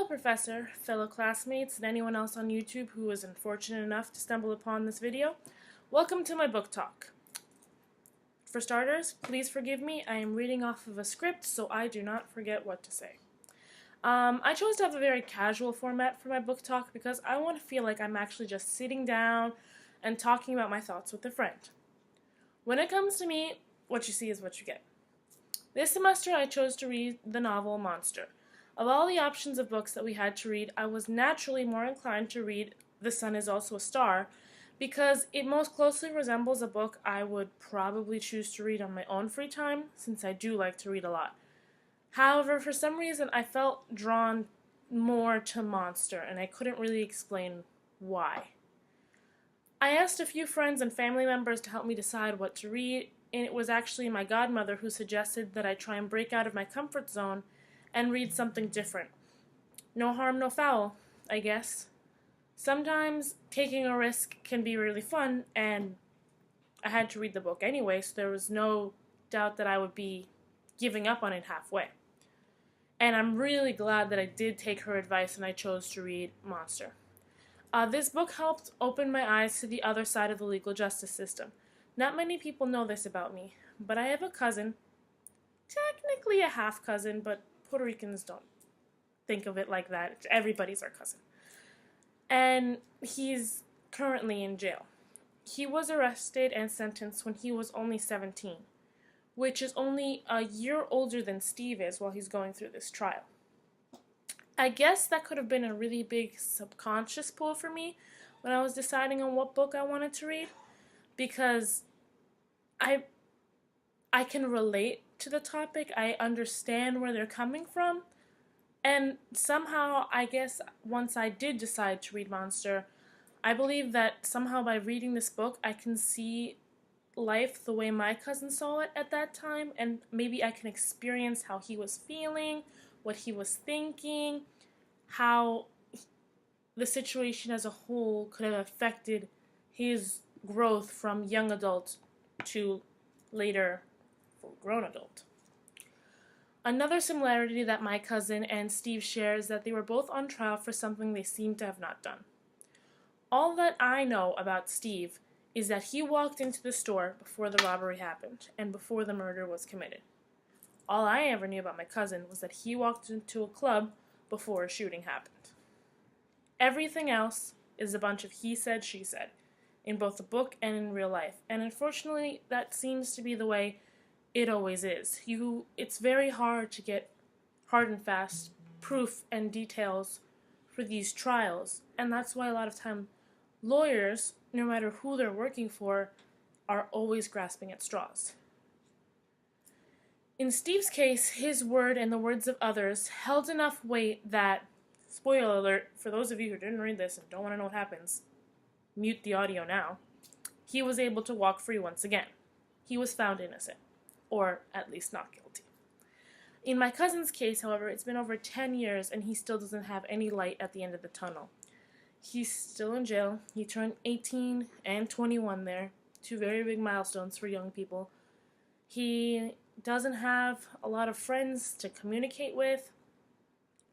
Professor, fellow classmates, and anyone else on YouTube who was unfortunate enough to stumble upon this video. Welcome to my book talk. For starters, please forgive me, I am reading off of a script so I do not forget what to say. I chose to have a very casual format for my book talk because I want to feel like I'm actually just sitting down and talking about my thoughts with a friend. When it comes to me, what you see is what you get. This semester I chose to read the novel Monster. Of all the options of books that we had to read, I was naturally more inclined to read The Sun Is Also a Star because it most closely resembles a book I would probably choose to read on my own free time, since I do like to read a lot. However, for some reason I felt drawn more to Monster, and I couldn't really explain why. I asked a few friends and family members to help me decide what to read, and it was actually my godmother who suggested that I try and break out of my comfort zone and read something different. No harm, no foul, I guess. Sometimes taking a risk can be really fun, and I had to read the book anyway, so there was no doubt that I would be giving up on it halfway. And I'm really glad that I did take her advice and I chose to read Monster. This book helped open my eyes to the other side of the legal justice system. Not many people know this about me, but I have a cousin, technically a half-cousin, but Puerto Ricans don't think of it like that. Everybody's our cousin. And he's currently in jail. He was arrested and sentenced when he was only 17, which is only a year older than Steve is while he's going through this trial. I guess that could have been a really big subconscious pull for me when I was deciding on what book I wanted to read, because I can relate to the topic, I understand where they're coming from, and somehow, I guess, once I did decide to read Monster, I believe that somehow by reading this book, I can see life the way my cousin saw it at that time, and maybe I can experience how he was feeling, what he was thinking, how the situation as a whole could have affected his growth from young adult to later full-grown adult. Another similarity that my cousin and Steve share is that they were both on trial for something they seem to have not done. All that I know about Steve is that he walked into the store before the robbery happened and before the murder was committed. All I ever knew about my cousin was that he walked into a club before a shooting happened. Everything else is a bunch of he said, she said, in both the book and in real life, and unfortunately that seems to be the way it always is. It's very hard to get hard and fast proof and details for these trials, and that's why a lot of time lawyers, no matter who they're working for, are always grasping at straws. In Steve's case, his word and the words of others held enough weight that, spoiler alert, for those of you who didn't read this and don't want to know what happens, mute the audio now, he was able to walk free once again. He was found innocent, or at least not guilty. In my cousin's case, however, it's been over 10 years and he still doesn't have any light at the end of the tunnel. He's still in jail. He turned 18 and 21 there, two very big milestones for young people. He doesn't have a lot of friends to communicate with.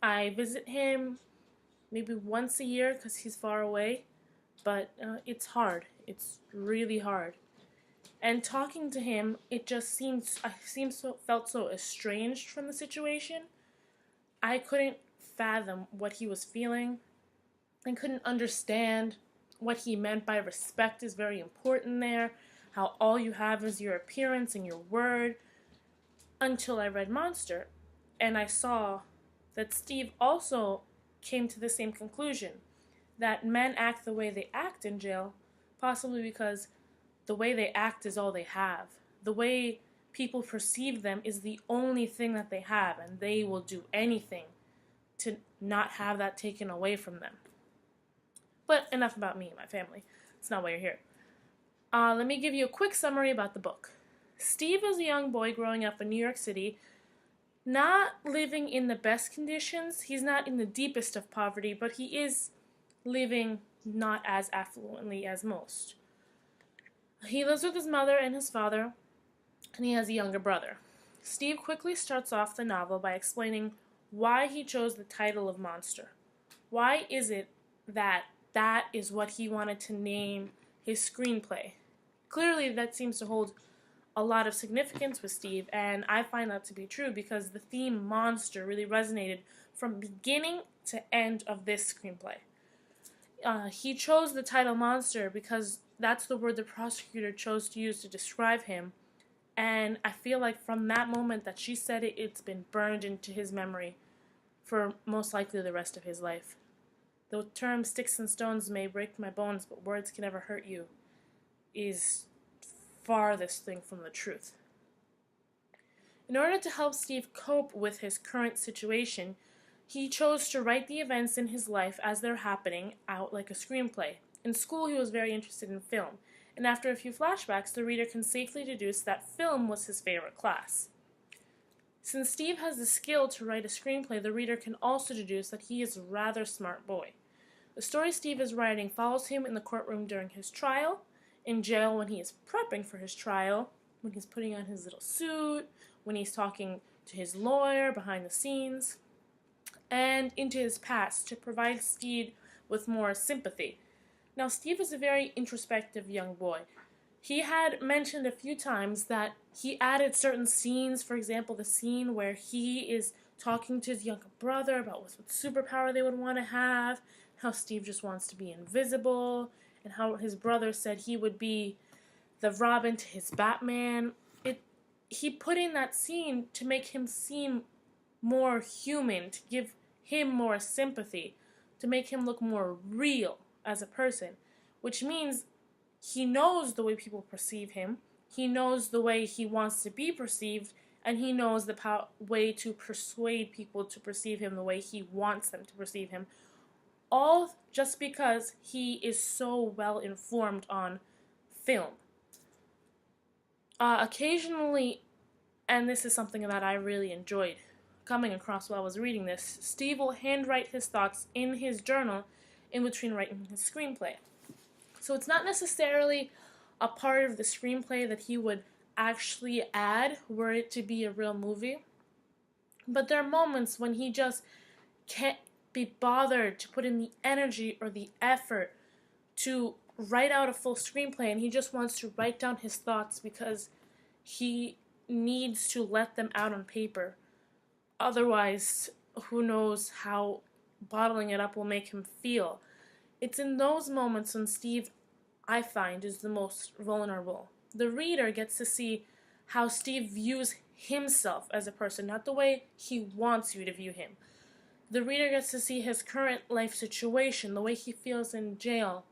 I visit him maybe once a year because he's far away, but it's hard. It's really hard. And talking to him, it just felt so estranged from the situation. I couldn't fathom what he was feeling. I couldn't understand what he meant by respect is very important there, how all you have is your appearance and your word, until I read Monster, and I saw that Steve also came to the same conclusion, that men act the way they act in jail, possibly because the way they act is all they have. The way people perceive them is the only thing that they have, and they will do anything to not have that taken away from them. But enough about me and my family. It's not why you're here. Let me give you a quick summary about the book. Steve is a young boy growing up in New York City, not living in the best conditions. He's not in the deepest of poverty, but he is living not as affluently as most. He lives with his mother and his father, and he has a younger brother. Steve quickly starts off the novel by explaining why he chose the title of Monster. Why is it that that is what he wanted to name his screenplay? Clearly, that seems to hold a lot of significance with Steve, and I find that to be true because the theme monster really resonated from beginning to end of this screenplay. He chose the title monster because that's the word the prosecutor chose to use to describe him, and I feel like from that moment that she said it, it's been burned into his memory for most likely the rest of his life. The term sticks and stones may break my bones, but words can never hurt you is farthest thing from the truth. In order to help Steve cope with his current situation, he chose to write the events in his life as they're happening out like a screenplay. In school, he was very interested in film, and after a few flashbacks, the reader can safely deduce that film was his favorite class. Since Steve has the skill to write a screenplay, the reader can also deduce that he is a rather smart boy. The story Steve is writing follows him in the courtroom during his trial, in jail when he is prepping for his trial, when he's putting on his little suit, when he's talking to his lawyer behind the scenes, and into his past to provide Steve with more sympathy. Now, Steve is a very introspective young boy. He had mentioned a few times that he added certain scenes, for example, the scene where he is talking to his younger brother about what superpower they would want to have, how Steve just wants to be invisible, and how his brother said he would be the Robin to his Batman. He put in that scene to make him seem more human, to give him more sympathy, to make him look more real as a person, which means he knows the way people perceive him, he knows the way he wants to be perceived, and he knows the way to persuade people to perceive him the way he wants them to perceive him, all just because he is so well informed on film. Occasionally, and this is something that I really enjoyed coming across while I was reading this, Steve will handwrite his thoughts in his journal in between writing his screenplay. So it's not necessarily a part of the screenplay that he would actually add were it to be a real movie, but there are moments when he just can't be bothered to put in the energy or the effort to write out a full screenplay, and he just wants to write down his thoughts because he needs to let them out on paper. Otherwise, who knows how bottling it up will make him feel. It's in those moments when Steve, I find, is the most vulnerable. The reader gets to see how Steve views himself as a person, not the way he wants you to view him. The reader gets to see his current life situation, the way he feels in jail,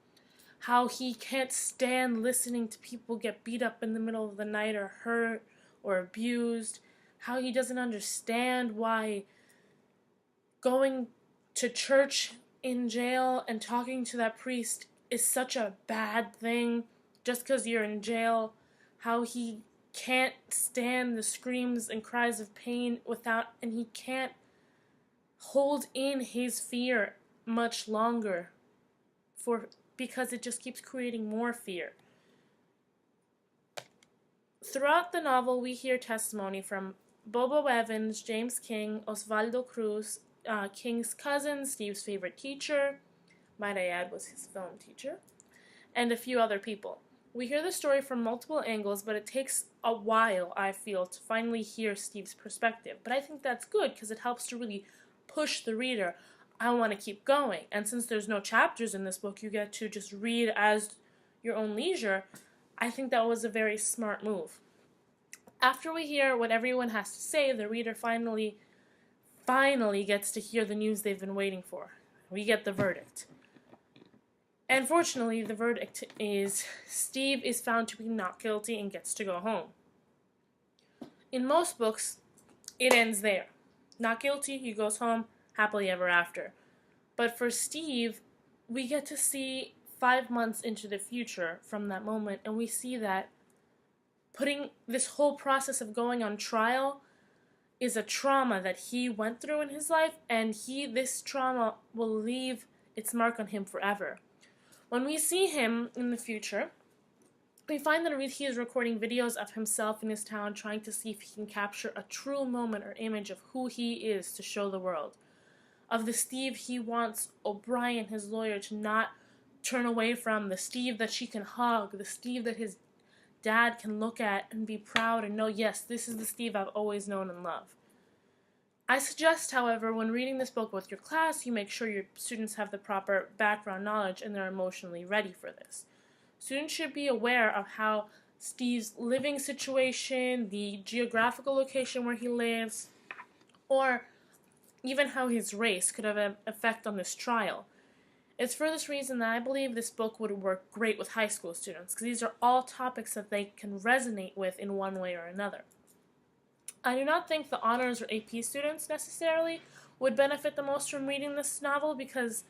how he can't stand listening to people get beat up in the middle of the night or hurt or abused, how he doesn't understand why going to church in jail and talking to that priest is such a bad thing just because you're in jail, how he can't stand the screams and cries of pain and he can't hold in his fear much longer because it just keeps creating more fear. Throughout the novel, we hear testimony from Bobo Evans, James King, Osvaldo Cruz, King's cousin, Steve's favorite teacher, might I add was his film teacher, and a few other people. We hear the story from multiple angles, but it takes a while, I feel, to finally hear Steve's perspective. But I think that's good because it helps to really push the reader. I want to keep going. And since there's no chapters in this book, you get to just read as your own leisure. I think that was a very smart move. After we hear what everyone has to say, the reader finally gets to hear the news they've been waiting for. We get the verdict. And fortunately, the verdict is Steve is found to be not guilty and gets to go home. In most books, it ends there. Not guilty, he goes home, happily ever after. But for Steve, we get to see 5 months into the future from that moment, and we see that putting this whole process of going on trial is a trauma that he went through in his life, and this trauma will leave its mark on him forever. When we see him in the future, They find that he is recording videos of himself in his town, trying to see if he can capture a true moment or image of who he is to show the world. Of the Steve he wants O'Brien, his lawyer, to not turn away from, the Steve that she can hug, the Steve that his dad can look at and be proud and know, yes, this is the Steve I've always known and loved. I suggest, however, when reading this book with your class, you make sure your students have the proper background knowledge and they're emotionally ready for this. Students should be aware of how Steve's living situation, the geographical location where he lives, or even how his race could have an effect on this trial. It's for this reason that I believe this book would work great with high school students, because these are all topics that they can resonate with in one way or another. I do not think the honors or AP students necessarily would benefit the most from reading this novel, because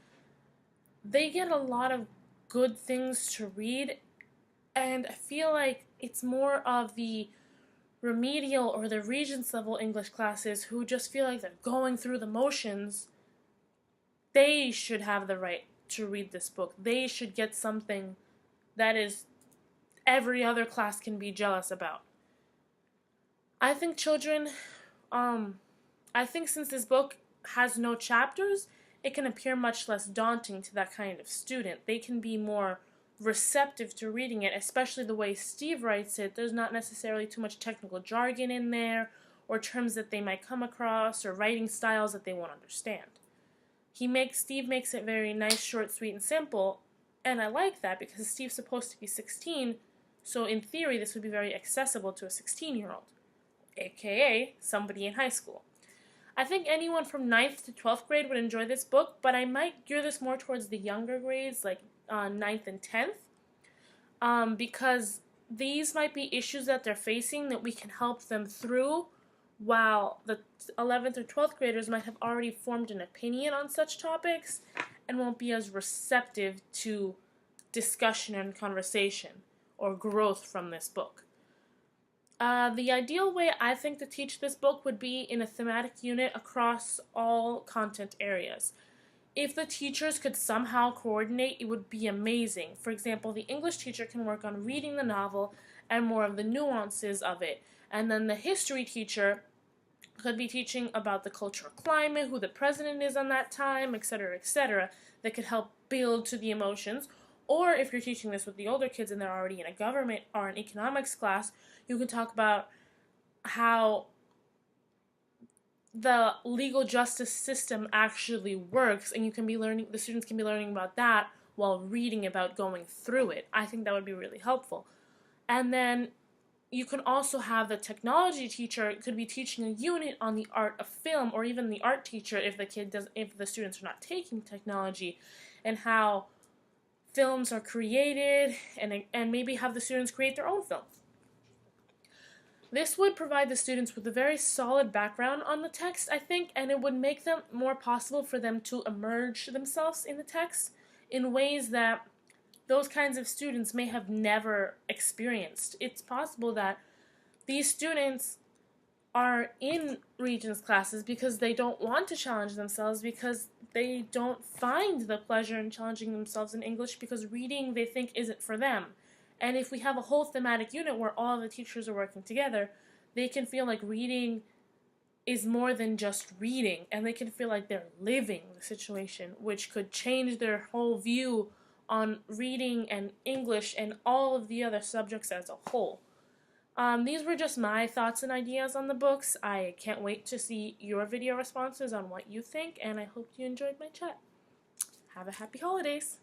they get a lot of good things to read, and I feel like it's more of the remedial or the Regents level English classes who just feel like they're going through the motions. They should have the right to read this book. They should get something that is every other class can be jealous about. I think children, I think since this book has no chapters, it can appear much less daunting to that kind of student. They can be more receptive to reading it, especially the way Steve writes it. There's not necessarily too much technical jargon in there, or terms that they might come across, or writing styles that they won't understand. Steve makes it very nice, short, sweet, and simple, and I like that because Steve's supposed to be 16, so in theory this would be very accessible to a 16-year-old, aka somebody in high school. I think anyone from 9th to 12th grade would enjoy this book, but I might gear this more towards the younger grades, like 9th and 10th, because these might be issues that they're facing that we can help them through, while the 11th or 12th graders might have already formed an opinion on such topics and won't be as receptive to discussion and conversation or growth from this book. The ideal way I think to teach this book would be in a thematic unit across all content areas. If the teachers could somehow coordinate, it would be amazing. For example, the English teacher can work on reading the novel and more of the nuances of it, and then the history teacher could be teaching about the cultural climate, who the president is on that time, etc., etc., that could help build to the emotions. Or if you're teaching this with the older kids and they're already in a government or an economics class, you can talk about how the legal justice system actually works, and the students can be learning about that while reading about going through it. I think that would be really helpful. And then you can also have the technology teacher could be teaching a unit on the art of film, or even the art teacher if the students are not taking technology, and how films are created, and maybe have the students create their own film. This would provide the students with a very solid background on the text, I think, and it would make them more possible for them to immerse themselves in the text in ways that those kinds of students may have never experienced. It's possible that these students are in Regents classes because they don't want to challenge themselves, because they don't find the pleasure in challenging themselves in English, because reading they think isn't for them. And if we have a whole thematic unit where all the teachers are working together, they can feel like reading is more than just reading, and they can feel like they're living the situation, which could change their whole view on reading and English and all of the other subjects as a whole. These were just my thoughts and ideas on the books. I can't wait to see your video responses on what you think, and I hope you enjoyed my chat. Have a happy holidays!